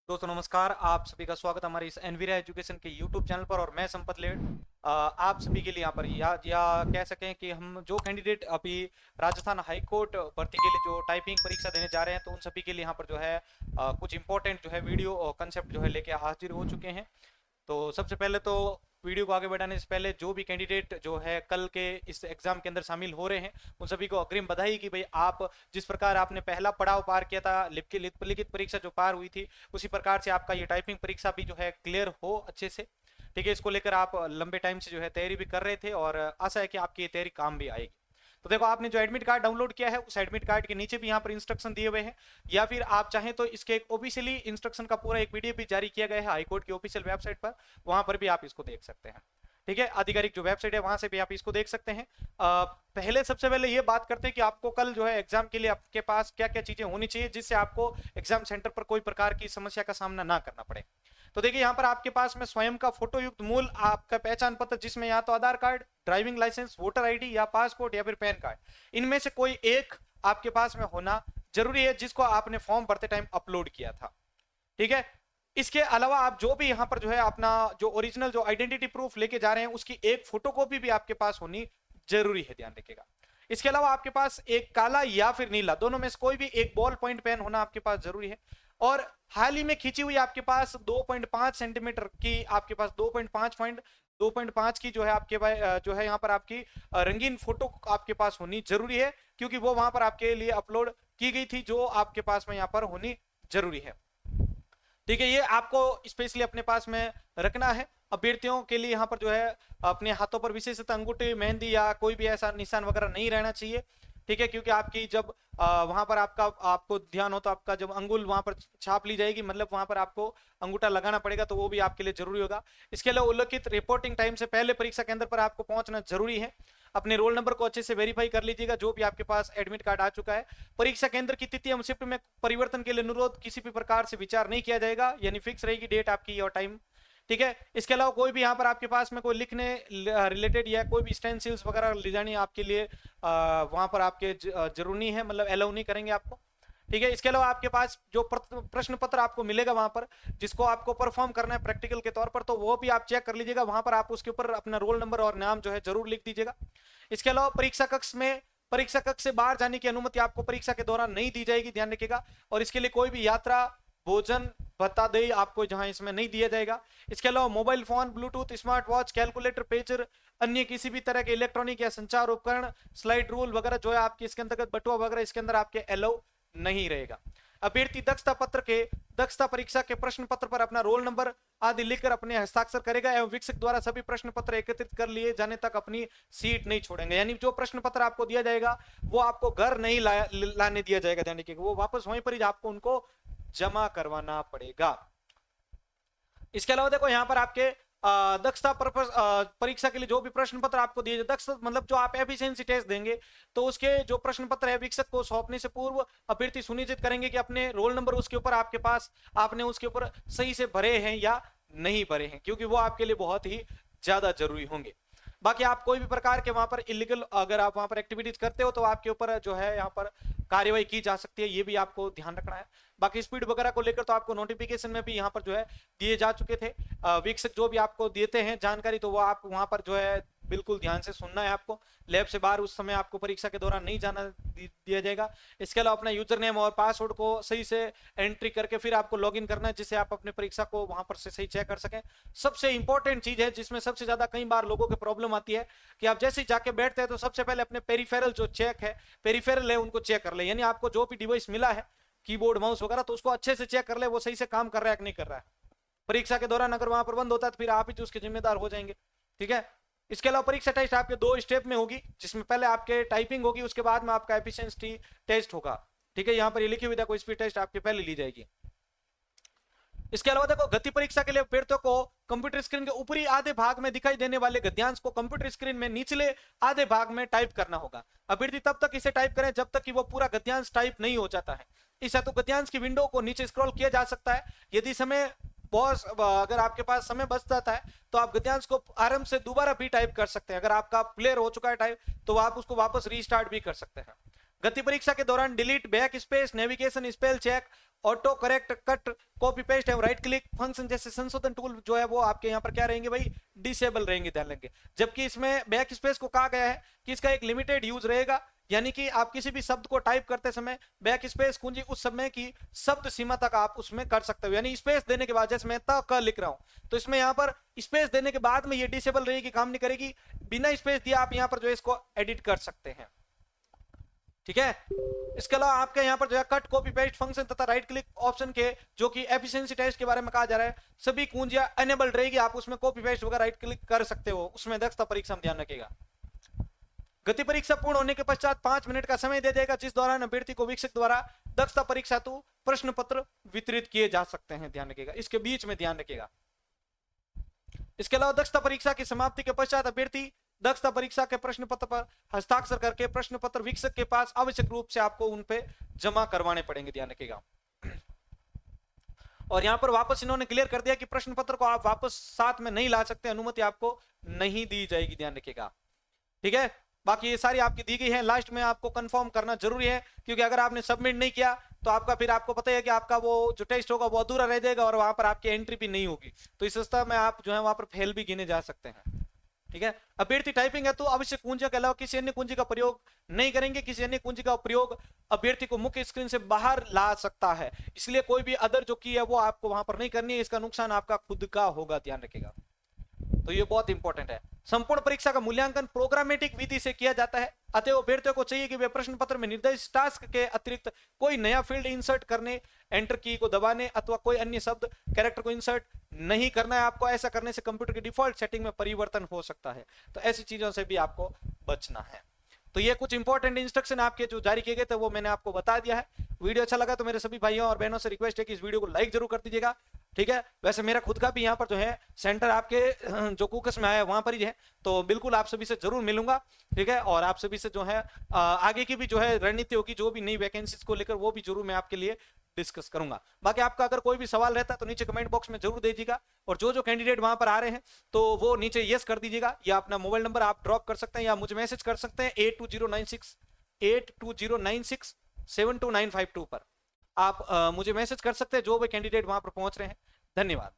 दोस्तों नमस्कार। आप सभी का स्वागत है हमारे इस एनवीरा एजुकेशन के यूट्यूब चैनल पर और मैं संपत लेट आप सभी के लिए यहाँ पर या कह सकें कि हम जो कैंडिडेट अभी राजस्थान हाई कोर्ट भर्ती के लिए जो टाइपिंग परीक्षा देने जा रहे हैं तो उन सभी के लिए यहाँ पर जो है कुछ इंपॉर्टेंट जो है वीडियो और कंसेप्ट जो है लेके हाजिर हो चुके हैं। तो सबसे पहले तो वीडियो को आगे बढ़ाने से पहले जो भी कैंडिडेट जो है कल के इस एग्जाम के अंदर शामिल हो रहे हैं उन सभी को अग्रिम बधाई कि भाई आप जिस प्रकार आपने पहला पड़ाव पार किया था, लिखित परीक्षा जो पार हुई थी, उसी प्रकार से आपका ये टाइपिंग परीक्षा भी जो है क्लियर हो अच्छे से। ठीक है, इसको लेकर आप लंबे टाइम से जो है तैयारी भी कर रहे थे और आशा है कि आपकी ये तैयारी काम भी आएगी। तो देखो, आपने जो एडमिट कार्ड डाउनलोड किया है उस एडमिट कार्ड के नीचे भी यहाँ पर इंस्ट्रक्शन दिए हुए हैं, या फिर आप चाहें तो इसके एक ऑफिशियली इंस्ट्रक्शन का पूरा एक पीडीएफ भी जारी किया गया है हाईकोर्ट की ऑफिशियल वेबसाइट पर, वहां पर भी आप इसको देख सकते हैं। ठीक है, आधिकारिक जो वेबसाइट है वहां से भी आप इसको देख सकते हैं। पहले सबसे पहले ये बात करते हैं कि आपको कल जो है एग्जाम के लिए आपके पास क्या क्या चीजें होनी चाहिए जिससे आपको एग्जाम सेंटर पर कोई प्रकार की समस्या का सामना ना करना पड़े। तो देखिए, यहाँ पर आपके पास में स्वयं का फोटो युक्त मूल आपका पहचान पत्र, जिसमें या तो Aadhaar card, driving licence, voter ID या पासपोर्ट या फिर पैन कार्ड, इनमें से कोई एक आपके पास में होना जरूरी है, जिसको आपने फॉर्म भरते टाइम अपलोड किया था। ठीक है, इसके अलावा आप जो भी यहाँ पर जो है अपना जो ओरिजिनल जो आइडेंटिटी प्रूफ लेके जा रहे हैं उसकी एक फोटोकॉपी भी आपके पास होनी जरूरी है, ध्यान रखिएगा। इसके अलावा आपके पास एक काला या फिर नीला, दोनों में से कोई भी एक बॉल पॉइंट पेन होना आपके पास जरूरी है। और हाल ही में खींची हुई आपके पास 2.5 सेंटीमीटर की, आपके पास 2.5 की जो है आपके जो है यहाँ पर आपकी रंगीन फोटो आपके पास होनी जरूरी है, क्योंकि वो वहां पर आपके लिए अपलोड की गई थी, जो आपके पास में यहाँ पर होनी जरूरी है। ठीक है, ये आपको स्पेशली अपने पास में रखना है। अभ्यर्थियों के लिए यहाँ पर जो है अपने हाथों पर विशेषतः अंगूठे, मेहंदी या कोई भी ऐसा निशान वगैरह नहीं रहना चाहिए। ठीक है, क्योंकि आपकी जब वहां पर आपको ध्यान हो तो आपका जब अंगुल वहां पर छाप ली जाएगी, मतलब वहां पर आपको अंगूठा लगाना पड़ेगा, तो वो भी आपके लिए जरूरी होगा। इसके अलावा उल्लेखित रिपोर्टिंग टाइम से पहले परीक्षा केंद्र पर आपको पहुंचना जरूरी है। अपने रोल नंबर को अच्छे से वेरीफाई कर लीजिएगा जो भी आपके पास एडमिट कार्ड आ चुका है। परीक्षा केंद्र की तिथि एवं शिफ्ट में परिवर्तन के लिए अनुरोध किसी भी प्रकार से विचार नहीं किया जाएगा, यानी फिक्स रहेगी डेट आपकी और टाइम। ठीक है, इसके अलावा कोई भी यहाँ पर आपके पास में कोई लिखने रिलेटेड या कोई भी स्टेंसिल्स वगैरह ले जानी आपके लिए वहां पर आपके जरूरी नहीं है, मतलब अलाउ नहीं करेंगे आपको। ठीक है, इसके अलावा आपके पास जो प्रश्न पत्र आपको मिलेगा वहां पर, जिसको आपको परफॉर्म करना है प्रैक्टिकल के तौर पर, तो वो भी आप चेक कर लीजिएगा। वहां पर आप उसके ऊपर अपना रोल नंबर और नाम जो है जरूर लिख दीजिएगा। इसके अलावा परीक्षा कक्ष से बाहर जाने की अनुमति आपको परीक्षा के दौरान नहीं दी जाएगी, ध्यान रखिएगा। और इसके लिए कोई भी यात्रा, भोजन, भत्ता दे आपको जहां इसमें नहीं दिया जाएगा। इसके अलावा mobile phone, Bluetooth, smart watch, calculator, pager, अन्य किसी भी तरह के इलेक्ट्रॉनिक या संचार उपकरण, स्लाइड रूल वगैरह जो है आपके इसके अंतर्गत, बटुआ वगैरह इसके अंदर आपके अलाउ नहीं रहेगा। अभ्यर्थी दक्षता परीक्षा के प्रश्न पत्र पर अपना रोल नंबर आदि लिखकर अपने हस्ताक्षर करेगा एवं वीक्षक द्वारा सभी प्रश्न पत्र एकत्रित कर लिए जाने तक अपनी सीट नहीं छोड़ेंगे। यानी जो प्रश्न पत्र आपको दिया जाएगा वो आपको घर नहीं लाने दिया जाएगा, ध्यान रखिएगा, वो वापस वहीं पर ही आपको उनको जमा करवाना पड़ेगा। इसके अलावा देखो, यहाँ पर आपके दक्षता परीक्षा के लिए जो भी प्रश्न पत्र आपको दिए जाए, दक्षता मतलब जो आप एफिशिएंसी टेस्ट देंगे, तो उसके जो प्रश्न पत्र है वीक्षक को सौंपने से पूर्व अभ्यर्थी सुनिश्चित करेंगे कि अपने रोल नंबर उसके ऊपर आपके पास आपने उसके ऊपर सही से भरे हैं या नहीं भरे हैं, क्योंकि वो आपके लिए बहुत ही ज्यादा जरूरी होंगे। बाकी आप कोई भी प्रकार के वहां पर इलीगल अगर आप वहां पर एक्टिविटीज करते हो तो आपके ऊपर जो है यहाँ पर कार्यवाही की जा सकती है, ये भी आपको ध्यान रखना है। बाकी स्पीड वगैरह को लेकर तो आपको नोटिफिकेशन में भी यहाँ पर जो है दिए जा चुके थे। वीक्षक जो भी आपको देते हैं जानकारी, तो वो आप वहां पर जो है बिल्कुल ध्यान से सुनना है आपको। लैब से बाहर उस समय आपको परीक्षा के दौरान नहीं जाना दिया जाएगा। इसके अलावा अपना यूजर नेम और पासवर्ड को सही से एंट्री करके फिर आपको लॉगिन करना है, जिससे आप अपने परीक्षा को वहां पर से सही चेक कर सकें। सबसे इंपॉर्टेंट चीज है जिसमें सबसे ज्यादा कई बार लोगों को प्रॉब्लम आती है कि आप जैसे ही जाके बैठते हैं तो सबसे पहले अपने पेरिफेरल जो चेक है, पेरिफेरल है, उनको चेक कर ले। यानी आपको जो भी डिवाइस मिला है, कीबोर्ड, माउस वगैरह, तो उसको अच्छे से चेक कर ले वो सही से काम कर रहा है कि नहीं कर रहा है। परीक्षा के दौरान अगर वहां पर बंद होता है तो फिर आप ही उसके जिम्मेदार हो जाएंगे। ठीक है, इसके अलावा परीक्षा टेस्ट आपके 2 स्टेप में होगी, जिसमें पहले आपके टाइपिंग होगी, उसके बाद में आपका एफिशिएंसी टेस्ट होगा। ठीक है, यहाँ पर ये लिखी हुई कोई स्पीड टेस्ट आपके पहले ली जाएगी। इसके अलावा देखो, गति परीक्षा के लिए अभ्यर्थियों को कंप्यूटर स्क्रीन के ऊपरी आधे भाग में दिखाई देने वाले गद्यांश को कंप्यूटर स्क्रीन में निचले आधे भाग में टाइप करना होगा। अभ्यर्थी तब तक इसे टाइप करें जब तक कि वो पूरा गद्यांश टाइप नहीं हो जाता है। इस हेतु गद्यांश की विंडो को नीचे स्क्रॉल किया जा सकता है। यदि समय बहुत अगर आपके पास समय बच जाता है तो आप गद्यांश को आरंभ से दोबारा भी टाइप कर सकते हैं। अगर आपका क्लियर हो चुका है टाइप तो आप उसको वापस रीस्टार्ट भी कर सकते हैं। गति परीक्षा के दौरान delete, backspace, navigation, spell check, autocorrect, cut, copy paste है राइट क्लिक फंक्शन जैसे संशोधन टूल जो है वो आपके यहाँ पर क्या रहेंगे भाई, डिसेबल रहेंगे, ध्यान रखेंगे। जबकि इसमें बैक स्पेस को कहा गया है कि इसका एक लिमिटेड यूज रहेगा, यानी कि आप किसी भी शब्द को टाइप करते समय बैक स्पेस कुंजी उस समय की शब्द सीमा तक आप उसमें कर सकते हो, यानी स्पेस देने के बाद, जैसे मैं त क लिख रहा हूं तो इसमें यहाँ पर स्पेस देने के बाद में ये डिसेबल रहेगी, काम नहीं करेगी। बिना स्पेस दिया आप यहाँ पर जो है इसको एडिट कर सकते हैं, ठीक है। इसके अलावा आपके यहाँ पर जो है कट कॉपी पेस्ट फंक्शन तथा राइट क्लिक ऑप्शन के जो कि एफिशिएंसी टेस्ट के बारे में कहा जा रहा है, सभी कुंजियां अनेबल्ड रहेगी, आप उसमें कॉपी पेस्ट वगैरह राइट क्लिक कर सकते हो। उसमें दक्षता परीक्षा में ध्यान रखिएगा। गति परीक्षा पूर्ण होने के पश्चात 5 मिनट का समय दिया जाएगा, जिस दौरान अभ्यर्थी को वीक्षक द्वारा दक्षता परीक्षा हेतु प्रश्न पत्र वितरित किए जा सकते हैं, ध्यान रखिएगा, इसके बीच में ध्यान रखिएगा। इसके अलावा दक्षता परीक्षा की समाप्ति के पश्चात अभ्यर्थी दक्षता परीक्षा के प्रश्न पत्र पर हस्ताक्षर करके प्रश्न पत्र वीक्षक के पास आवश्यक रूप से आपको उन पे जमा करवाने पड़ेंगे, ध्यान रखिएगा। और यहाँ पर वापस इन्होंने क्लियर कर दिया कि प्रश्न पत्र को आप वापस साथ में नहीं ला सकते, अनुमति आपको नहीं दी जाएगी, ध्यान रखिएगा, ठीक है। बाकी ये सारी आपकी दी गई है, लास्ट में आपको कंफर्म करना जरूरी है, क्योंकि अगर आपने सबमिट नहीं किया तो आपका फिर आपको पता है कि आपका वो जो टेस्ट होगा वो अधूरा रह जाएगा और वहां पर आपकी एंट्री भी नहीं होगी, तो इस अवस्था में आप जो है वहां पर फेल भी गिने जा सकते हैं, ठीक है। अभ्यर्थी टाइपिंग है तो आवश्यक कुंजी के अलावा किसी अन्य कुंजी का प्रयोग नहीं करेंगे। किसी अन्य कुंजी का प्रयोग अभ्यर्थी को मुख्य स्क्रीन से बाहर ला सकता है, इसलिए कोई भी अदर जो की है वो आपको वहां पर नहीं करनी है, इसका नुकसान आपका खुद का होगा, ध्यान रखिएगा। तो ये बहुत इंपॉर्टेंट है। संपूर्ण परीक्षा का मूल्यांकन प्रोग्रामेटिक विधि से किया जाता है, अतः अभ्यर्थियों को चाहिए कि वे प्रश्न पत्र में निर्देशित टास्क के अतिरिक्त कोई नया फील्ड इंसर्ट करने, एंटर की को दबाने अथवा कोई अन्य शब्द कैरेक्टर को इंसर्ट नहीं करना है आपको। ऐसा करने से कंप्यूटर की डिफॉल्ट सेटिंग में परिवर्तन हो सकता है, तो ऐसी चीजों से भी आपको बचना है। तो ये कुछ इंपॉर्टेंट इंस्ट्रक्शन आपके जो जारी किए गए थे वो मैंने आपको बता दिया है। वीडियो अच्छा लगा तो मेरे सभी भाइयों और बहनों से रिक्वेस्ट है कि इस वीडियो को लाइक जरूर कर दीजिएगा, ठीक है। वैसे मेरा खुद का भी यहाँ पर जो है सेंटर आपके जो कुकस में आया है वहां पर ही है, तो बिल्कुल आप सभी से जरूर मिलूंगा, ठीक है। और आप सभी से जो है आगे की भी जो है रणनीति होगी, जो भी नई वैकेंसीज को लेकर वो भी जरूर मैं आपके लिए डिस्कस करूंगा। बाकी आपका अगर कोई भी सवाल रहता है तो नीचे कमेंट बॉक्स में जरूर दीजिएगा, और जो कैंडिडेट वहां पर आ रहे हैं तो वो नीचे यस कर दीजिएगा, या अपना मोबाइल नंबर आप ड्रॉप कर सकते हैं या मुझे मैसेज कर सकते हैं 8209672952 पर आप मुझे मैसेज कर सकते हैं, जो भी कैंडिडेट वहां पर पहुंच रहे हैं। धन्यवाद।